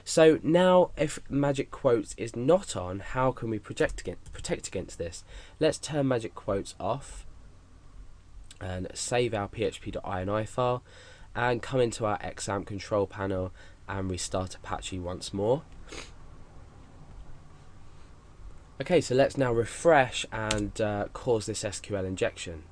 So now if magic quotes is not on, how can we protect against this? Let's turn magic quotes off and save our php.ini file and come into our XAMPP control panel and restart Apache once more. Okay, so let's now refresh and cause this SQL injection.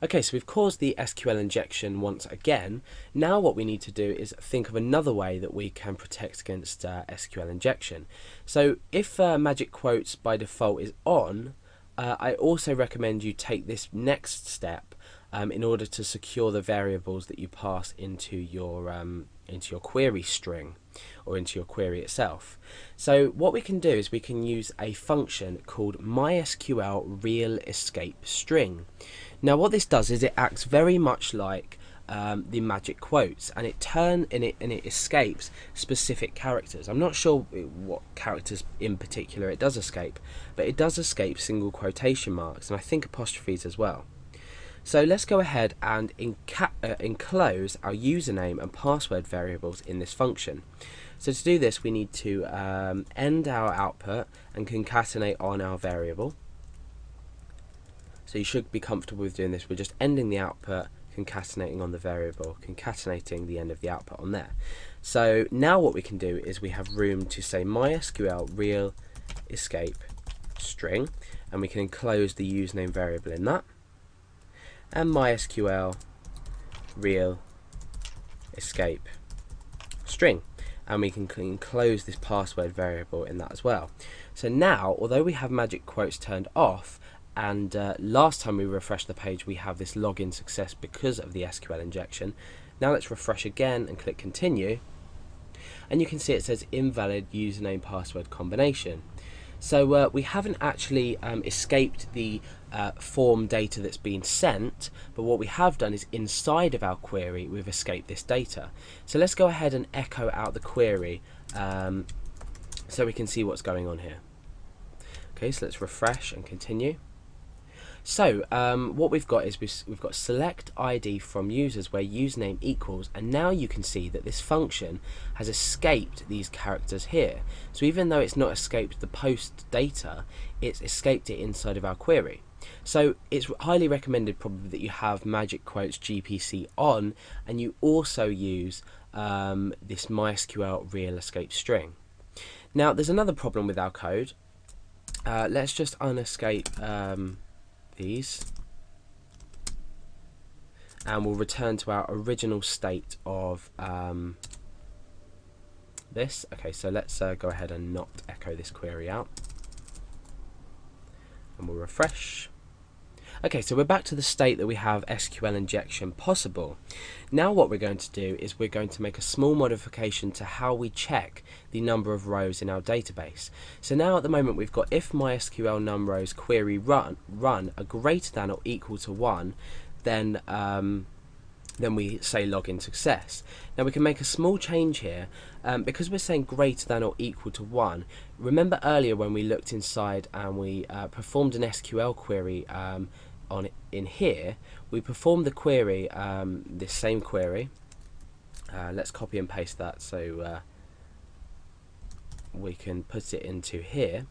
Okay, so we've caused the SQL injection once again. Now what we need to do is think of another way that we can protect against SQL injection. So if magic quotes by default is on, I also recommend you take this next step in order to secure the variables that you pass into your query string or into your query itself. So what we can do is we can use a function called MySQL real escape string. Now what this does is it acts very much like the magic quotes, and it escapes specific characters. I'm not sure what characters in particular it does escape, but it does escape single quotation marks and I think apostrophes as well. So let's go ahead and enclose our username and password variables in this function. So to do this we need to end our output and concatenate on our variable. So you should be comfortable with doing this. We're just ending the output, concatenating on the variable, concatenating the end of the output on there. So now what we can do is we have room to say MySQL real escape string, and we can enclose the username variable in that, and MySQL real escape string, and we can enclose this password variable in that as well. So now, although we have magic quotes turned off, and last time we refreshed the page we have this login success because of the SQL injection. Now let's refresh again and click continue, and you can see it says invalid username password combination. So we haven't actually escaped the form data that's been sent, but what we have done is inside of our query we've escaped this data. So let's go ahead and echo out the query so we can see what's going on here. Okay, so let's refresh and continue. So what we've got is we've got select ID from users where username equals, and now you can see that this function has escaped these characters here. So even though it's not escaped the post data, it's escaped it inside of our query. So it's highly recommended probably that you have magic quotes GPC on, and you also use this MySQL real escape string. Now there's another problem with our code. Let's just unescape these, and we'll return to our original state of this. Okay, so let's go ahead and not echo this query out, and we'll refresh. Okay, so we're back to the state that we have SQL injection possible. Now what we're going to do is we're going to make a small modification to how we check the number of rows in our database. So now at the moment we've got if MySQL numRows query run are greater than or equal to 1, then we say login success. Now we can make a small change here because we're saying greater than or equal to 1. Remember earlier when we looked inside and we performed an SQL query in here, we performed the query, this same query. Let's copy and paste that so we can put it into here.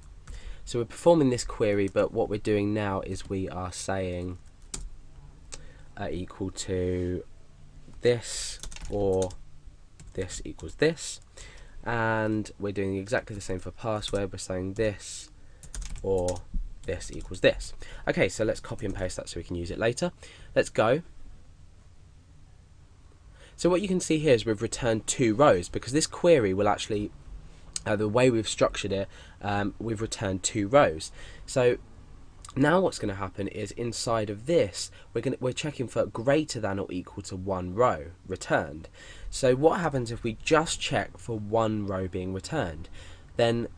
So we're performing this query, but what we're doing now is we are saying equal to this, or this equals this, and we're doing exactly the same for password. We're saying this or this equals this. Okay, so let's copy and paste that so we can use it later. Let's go. So what you can see here is we've returned 2 rows because this query will actually, the way we've structured it, we've returned 2 rows. So now what's going to happen is inside of this we're checking for greater than or equal to 1 row returned. So what happens if we just check for 1 row being returned? Then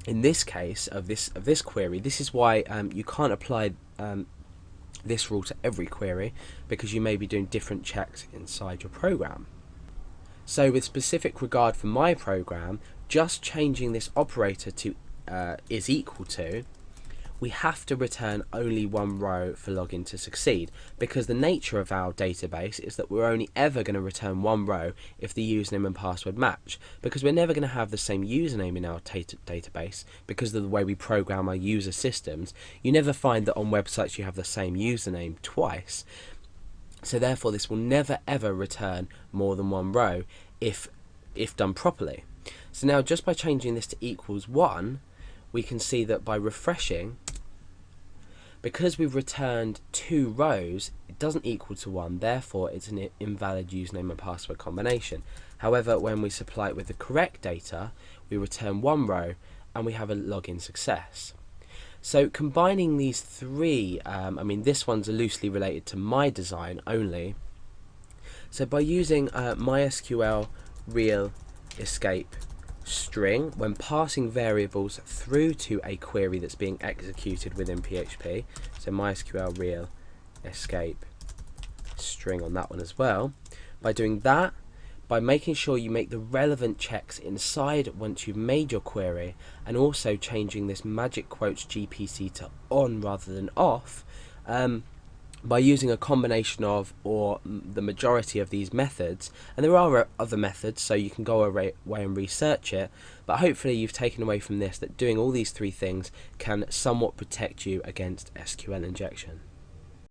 in this case of this query, this is why you can't apply this rule to every query, because you may be doing different checks inside your program. So with specific regard for my program, just changing this operator to is equal to we have to return only one row for login to succeed, because the nature of our database is that we're only ever going to return one row if the username and password match, because we're never going to have the same username in our database because of the way we program our user systems. You never find that on websites you have the same username twice. So therefore this will never ever return more than one row if done properly. So now just by changing this to equals 1, we can see that by refreshing, because we've returned 2 rows, it doesn't equal to 1, therefore it's an invalid username and password combination. However, when we supply it with the correct data, we return 1 row and we have a login success. So combining these three, this one's loosely related to my design only. So by using MySQL real escape string when passing variables through to a query that's being executed within PHP, so MySQL real escape string on that one as well, by doing that, by making sure you make the relevant checks inside once you've made your query, and also changing this magic quotes GPC to on rather than off, by using a combination of or the majority of these methods, and there are other methods so you can go away and research it, but hopefully you've taken away from this that doing all these three things can somewhat protect you against SQL injection.